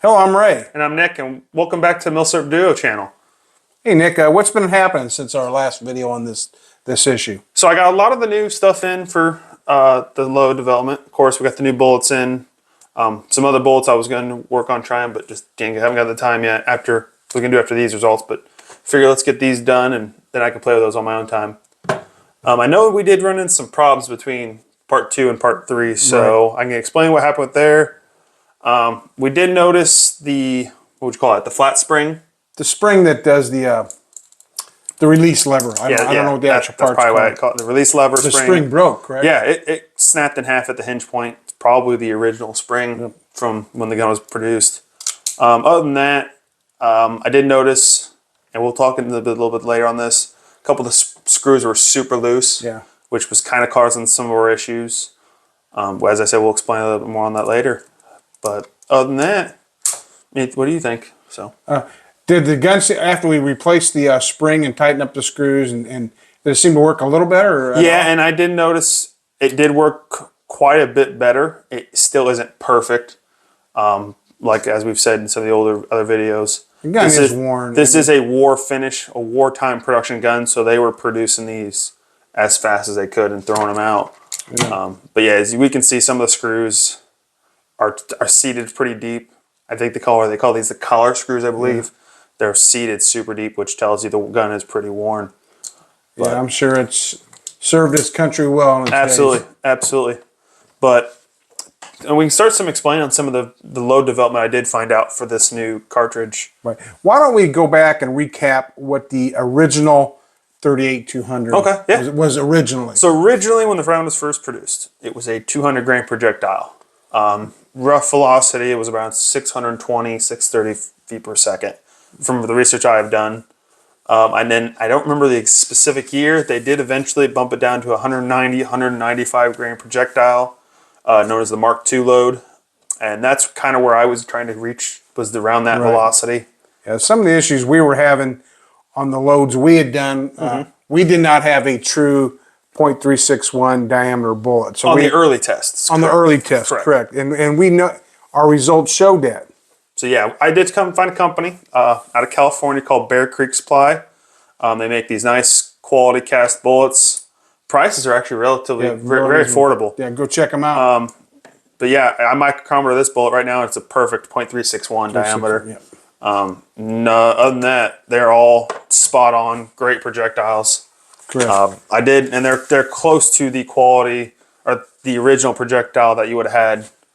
Hello, I'm Ray. And I'm Nick, and welcome back to Milsurp Duo channel. Hey, Nick, what's been happening since our last video on this issue? So I got a lot of the new stuff in for the load development. Of course, we got the new bullets in. Some other bullets I was going to work on trying, but just haven't got the time yet. We can do after these results, but figure let's get these done, and then I can play with those on my own time. I know we did run into some problems between part 2 and part 3, so right. I can explain what happened with there. We did notice the, what would you call it, the flat spring? The spring that does the release lever. I don't know what the actual part's called. That's probably why I call it the release lever spring. The spring broke, correct? Yeah, it snapped in half at the hinge point. It's probably the original spring from when the gun was produced. Other than that, I did notice, and we'll talk a little bit later on this, a couple of the screws were super loose, which was kind of causing some of our issues. As I said, we'll explain a little bit more on that later. But other than that, what do you think? So, did the gun, after we replaced the spring and tightened up the screws, and did it seem to work a little better? Yeah, and I did notice it did work quite a bit better. It still isn't perfect, like as we've said in some of the other videos. The gun is worn. This is a war finish, a wartime production gun, so they were producing these as fast as they could and throwing them out. Yeah. But yeah, as we can see, some of the screws are seated pretty deep. I think they call these the collar screws, I believe. They're seated super deep, which tells you the gun is pretty worn. But yeah, I'm sure it's served its country well. In its absolutely, days. Absolutely. But and we can start explaining on some of the load development I did find out for this new cartridge. Right. Why don't we go back and recap what the original 38-200 was originally? So originally, when the round was first produced, it was a 200 grain projectile. Rough velocity, it was around 620, 630 feet per second from the research I have done. And then I don't remember the specific year. They did eventually bump it down to 190, 195 grain projectile, known as the Mark II load. And that's kind of where I was trying to reach, was around that velocity. Yeah, some of the issues we were having on the loads we had done, we did not have a true .361 diameter bullet. So the early tests. On the early tests, correct. And we know our results showed that. So yeah, I did come find a company out of California called Bear Creek Supply. They make these nice quality cast bullets. Prices are actually relatively very affordable. Yeah, go check them out. But yeah, I might chronometer this bullet right now. It's a perfect .361 diameter. No, other than that, they're all spot on, great projectiles. I did, and they're close to the quality or the original projectile that you would have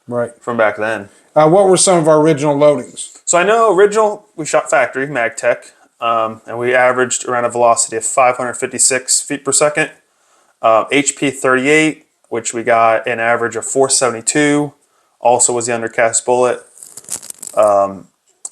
had from back then. What were some of our original loadings? So I know original we shot factory Magtech, and we averaged around a velocity of 556 feet per second. HP 38, which we got an average of 472, also was the undercast bullet.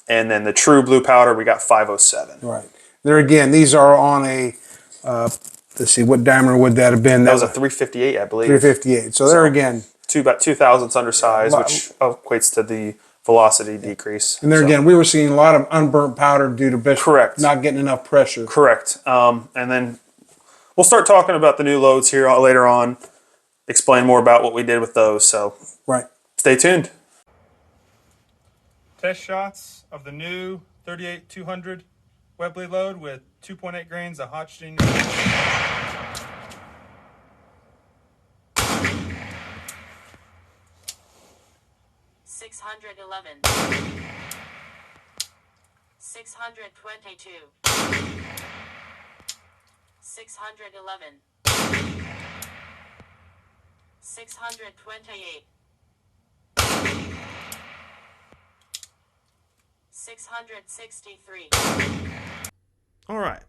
And then the true blue powder, we got 507. Right. There again, these are on a, let's see, what diameter would that have been? That was a 358, I believe. 358. So there again. About 2 thousandths undersized, which equates to the velocity decrease. And there again, we were seeing a lot of unburnt powder due to not getting enough pressure. Correct. And then we'll start talking about the new loads here later on, explain more about what we did with those. So stay tuned. Test shots of the new 38-200 Webley load with 2.8 grains of hot steam. 611, 622, 611, 628, 663. All right,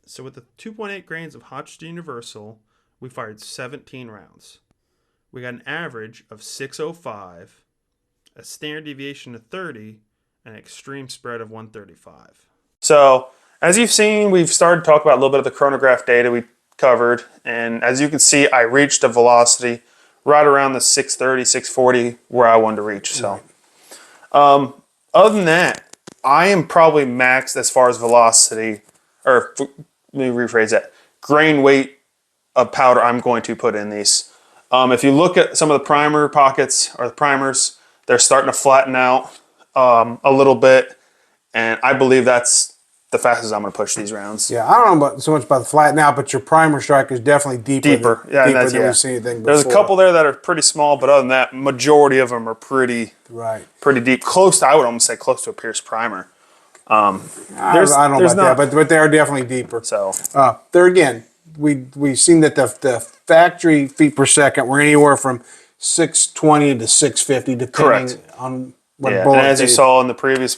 so with the 2.8 grains of Hotchkiss Universal, we fired 17 rounds. We got an average of 605, a standard deviation of 30, and an extreme spread of 135. So, as you've seen, we've started to talk about a little bit of the chronograph data we covered, and as you can see, I reached a velocity right around the 630, 640 where I wanted to reach. So, other than that, I am probably maxed as far as velocity, or let me rephrase that, grain weight of powder I'm going to put in these. If you look at some of the primer pockets or the primers, they're starting to flatten out. a little bit, and I believe that's the fastest I'm going to push these rounds. Yeah, I don't know so much about the flat now, but your primer strike is definitely deeper. Yeah, and that's, than we've seen anything before. There's a couple there that are pretty small, but other than that, majority of them are pretty deep. Close to, I would almost say close to a Pierce primer. I don't know about that, but they are definitely deeper. So there again, we've seen that the factory feet per second were anywhere from 620 to 650, depending on what bullet. And as you saw in the previous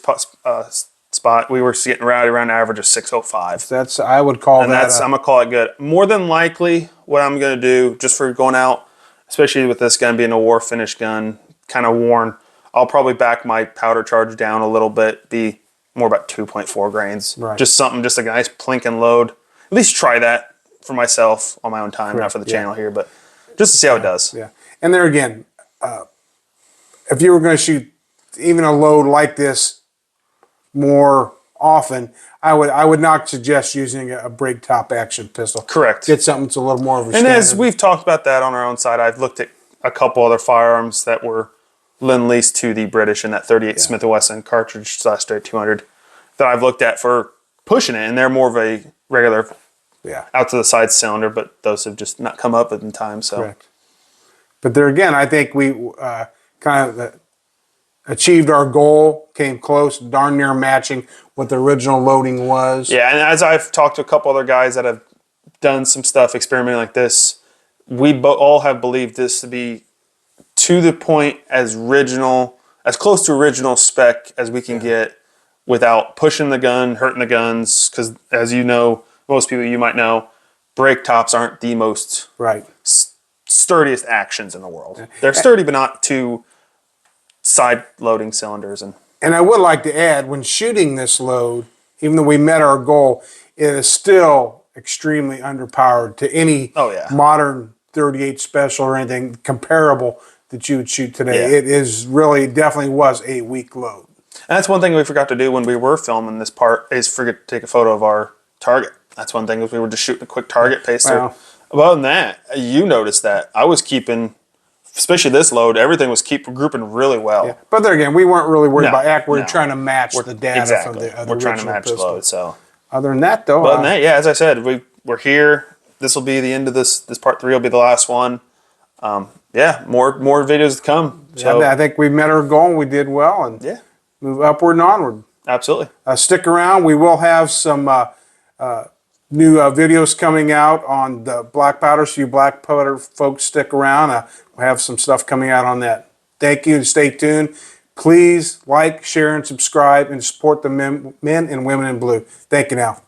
spot, we were getting right around an average of 605. That's I would call and that. I'm gonna call it good. More than likely, what I'm gonna do, just for going out, especially with this gun being a war finish gun, kind of worn, I'll probably back my powder charge down a little bit, be more about 2.4 grains. Right. Just something, just a nice plinking load. At least try that for myself on my own time, not for the channel here, but just to see how it does. Yeah. And there again, if you were going to shoot even a load like this more often, I would not suggest using a break top action pistol. Correct. Get something that's a little more of a And standard. as we've talked about that on our own side, I've looked at a couple other firearms that were lend-leased to the British in that 38 Smith & Wesson cartridge / straight 200 that I've looked at for pushing it, and they're more of a regular out to the side cylinder, but those have just not come up in time. So, correct. But there again, I think we kind of achieved our goal, came close, darn near matching what the original loading was. Yeah, and as I've talked to a couple other guys that have done some stuff experimenting like this, we all have believed this to be to the point as close to original spec as we can get without pushing the gun, hurting the guns, because as you know, most people you might know, brake tops aren't the most sturdiest actions in the world. They're sturdy, but not too side loading cylinders. And I would like to add, when shooting this load, even though we met our goal, it is still extremely underpowered to any modern 38 special or anything comparable that you would shoot today. Yeah. It is really, definitely was a weak load. And that's one thing we forgot to do when we were filming this part is forget to take a photo of our target. That's one thing, is we were just shooting a quick target pacer. Wow. Other than that, you noticed that I was keeping, especially this load, everything was grouping really well. Yeah. But there again, we weren't really worried about accuracy. We're trying to match the data from the We're trying to match pistol. the load. So other than that, though, other than that, as I said, we're here. This will be the end of this. This part 3 will be the last one. More videos to come. So I think we met our goal. We did well, and move upward and onward. Absolutely. Stick around. We will have some new videos coming out on the black powder. So you black powder folks, stick around. We'll have some stuff coming out on that. Thank you, and stay tuned. Please like, share, and subscribe, and support the men and women in blue. Thank you now.